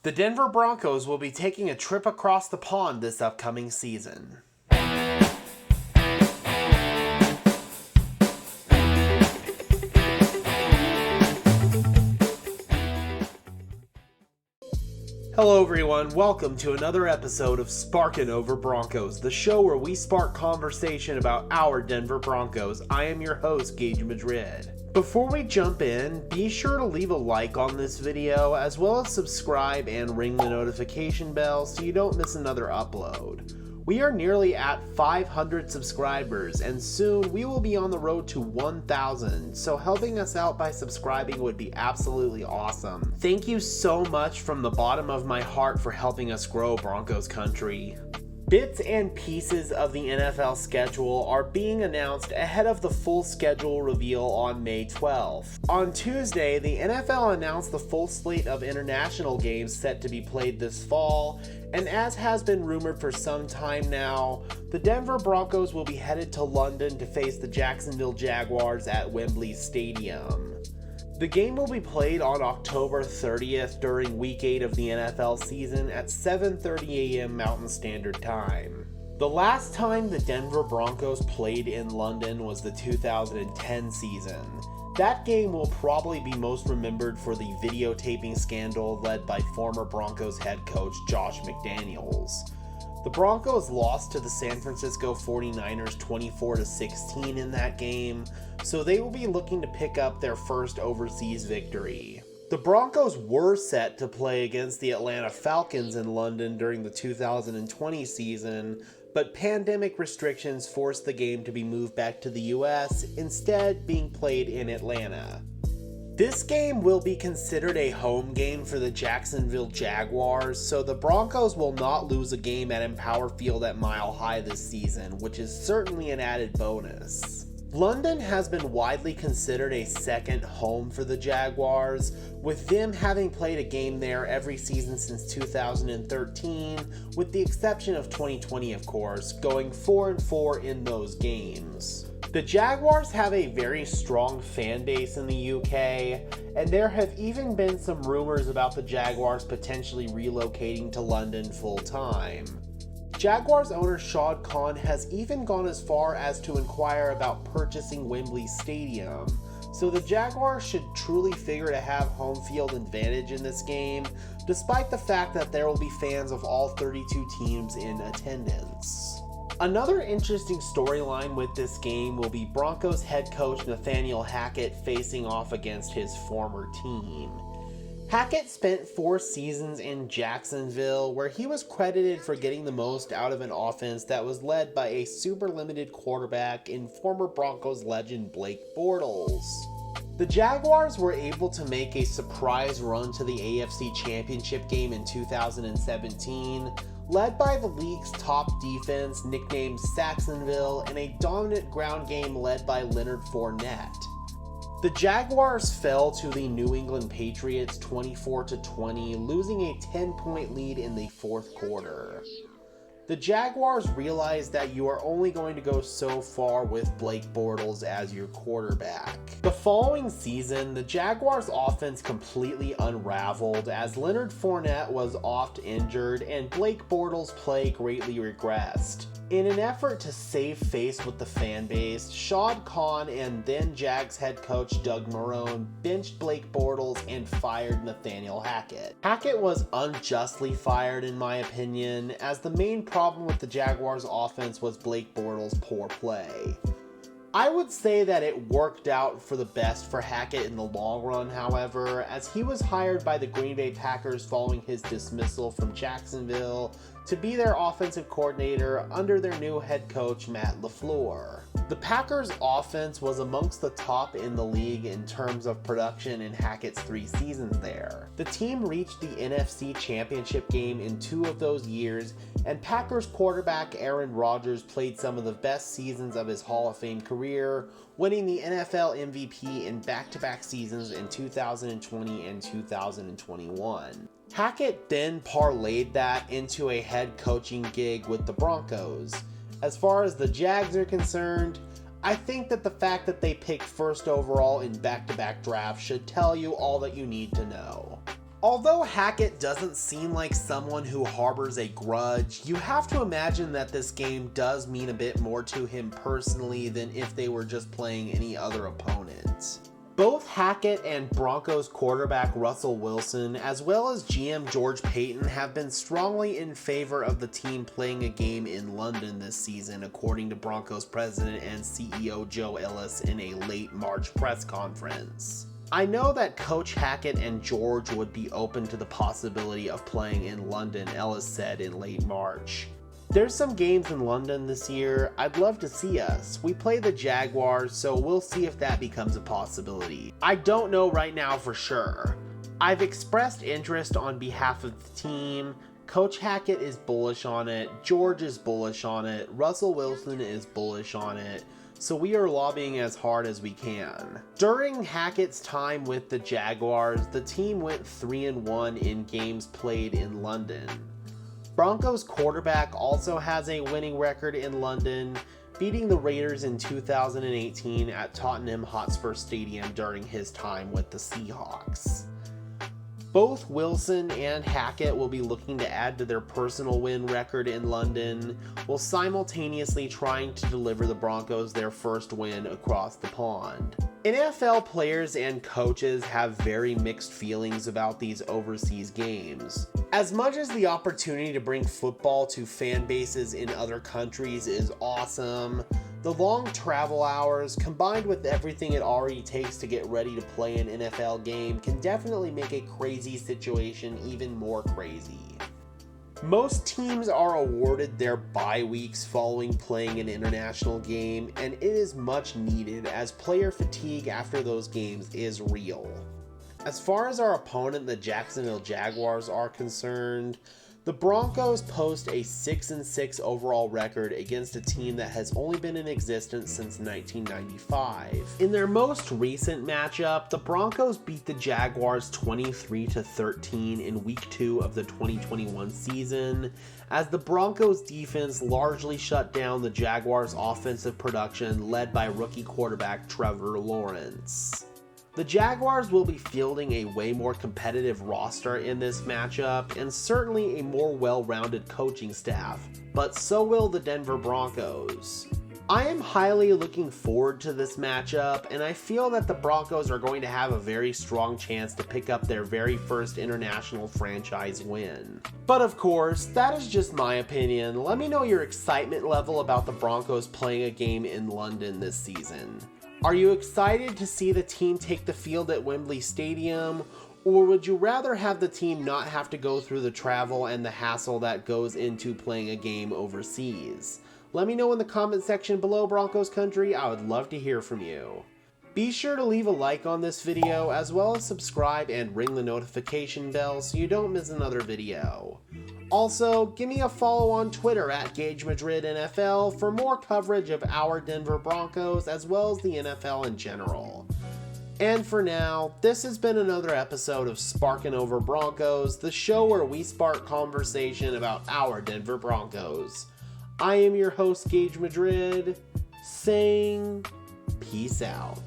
The Denver Broncos will be taking a trip across the pond this upcoming season. Hello everyone, welcome to another episode of Sparkin over Broncos, the show where we spark conversation about our Denver Broncos. I am your host, Gage Madrid. Before we jump in, be sure to leave a like on this video, as well as subscribe and ring the notification bell so you don't miss another upload. We are nearly at 500 subscribers, and soon we will be on the road to 1,000, so helping us out by subscribing would be absolutely awesome. Thank you so much from the bottom of my heart for helping us grow Broncos country. Bits and pieces of the NFL schedule are being announced ahead of the full schedule reveal on May 12th. On Tuesday, the NFL announced the full slate of international games set to be played this fall, and as has been rumored for some time now, the Denver Broncos will be headed to London to face the Jacksonville Jaguars at Wembley Stadium. The game will be played on October 30th during Week 8 of the NFL season at 7:30 a.m. Mountain Standard Time. The last time the Denver Broncos played in London was the 2010 season. That game will probably be most remembered for the videotaping scandal led by former Broncos head coach Josh McDaniels. The Broncos lost to the San Francisco 49ers 24-16 in that game, so they will be looking to pick up their first overseas victory. The Broncos were set to play against the Atlanta Falcons in London during the 2020 season, but pandemic restrictions forced the game to be moved back to the US, instead being played in Atlanta. This game will be considered a home game for the Jacksonville Jaguars, so the Broncos will not lose a game at Empower Field at Mile High this season, which is certainly an added bonus. London has been widely considered a second home for the Jaguars, with them having played a game there every season since 2013, with the exception of 2020 of course, going 4-4 in those games. The Jaguars have a very strong fan base in the UK, and there have even been some rumors about the Jaguars potentially relocating to London full-time. Jaguars owner Shad Khan has even gone as far as to inquire about purchasing Wembley Stadium, so the Jaguars should truly figure to have home field advantage in this game, despite the fact that there will be fans of all 32 teams in attendance. Another interesting storyline with this game will be Broncos head coach Nathaniel Hackett facing off against his former team. Hackett spent 4 seasons in Jacksonville, where he was credited for getting the most out of an offense that was led by a super limited quarterback in former Broncos legend Blake Bortles. The Jaguars were able to make a surprise run to the AFC Championship game in 2017, led by the league's top defense, nicknamed Saxonville, and a dominant ground game led by Leonard Fournette. The Jaguars fell to the New England Patriots 24-20, losing a 10-point lead in the fourth quarter. The Jaguars realized that you are only going to go so far with Blake Bortles as your quarterback. The following season, the Jaguars' offense completely unraveled as Leonard Fournette was oft injured and Blake Bortles' play greatly regressed. In an effort to save face with the fan base, Shad Khan and then Jags head coach Doug Marrone benched Blake Bortles and fired Nathaniel Hackett. Hackett was unjustly fired in my opinion, as the main problem with the Jaguars offense was Blake Bortles' poor play. I would say that it worked out for the best for Hackett in the long run, however, as he was hired by the Green Bay Packers following his dismissal from Jacksonville to be their offensive coordinator under their new head coach Matt LaFleur. The Packers' offense was amongst the top in the league in terms of production in Hackett's 3 seasons there. The team reached the NFC Championship game in 2 of those years, and Packers quarterback Aaron Rodgers played some of the best seasons of his Hall of Fame career, winning the NFL MVP in back-to-back seasons in 2020 and 2021. Hackett then parlayed that into a head coaching gig with the Broncos. As far as the Jags are concerned, I think that the fact that they picked first overall in back-to-back drafts should tell you all that you need to know. Although Hackett doesn't seem like someone who harbors a grudge, you have to imagine that this game does mean a bit more to him personally than if they were just playing any other opponent. Both Hackett and Broncos quarterback Russell Wilson, as well as GM George Paton, have been strongly in favor of the team playing a game in London this season, according to Broncos president and CEO Joe Ellis in a late March press conference. I know that Coach Hackett and George would be open to the possibility of playing in London, Ellis said in late March. There's some games in London this year. I'd love to see us. We play the Jaguars, so we'll see if that becomes a possibility. I don't know right now for sure. I've expressed interest on behalf of the team. Coach Hackett is bullish on it. George is bullish on it. Russell Wilson is bullish on it. So we are lobbying as hard as we can. During Hackett's time with the Jaguars, the team went 3-1 in games played in London. Broncos quarterback also has a winning record in London, beating the Raiders in 2018 at Tottenham Hotspur Stadium during his time with the Seahawks. Both Wilson and Hackett will be looking to add to their personal win record in London, while simultaneously trying to deliver the Broncos their first win across the pond. NFL players and coaches have very mixed feelings about these overseas games. As much as the opportunity to bring football to fan bases in other countries is awesome, the long travel hours, combined with everything it already takes to get ready to play an NFL game, can definitely make a crazy situation even more crazy. Most teams are awarded their bye weeks following playing an international game, and it is much needed as player fatigue after those games is real. As far as our opponent, the Jacksonville Jaguars, are concerned, the Broncos post a 6-6 overall record against a team that has only been in existence since 1995. In their most recent matchup, the Broncos beat the Jaguars 23-13 in Week 2 of the 2021 season, as the Broncos defense largely shut down the Jaguars' offensive production led by rookie quarterback Trevor Lawrence. The Jaguars will be fielding a way more competitive roster in this matchup, and certainly a more well-rounded coaching staff, but so will the Denver Broncos. I am highly looking forward to this matchup, and I feel that the Broncos are going to have a very strong chance to pick up their very first international franchise win. But of course, that is just my opinion. Let me know your excitement level about the Broncos playing a game in London this season. Are you excited to see the team take the field at Wembley Stadium, or would you rather have the team not have to go through the travel and the hassle that goes into playing a game overseas? Let me know in the comment section below, Broncos Country. I would love to hear from you. Be sure to leave a like on this video, as well as subscribe and ring the notification bell so you don't miss another video. Also, give me a follow on Twitter at Gage Madrid NFL for more coverage of our Denver Broncos as well as the NFL in general. And for now, this has been another episode of Sparkin' Over Broncos, the show where we spark conversation about our Denver Broncos. I am your host, Gage Madrid, saying peace out.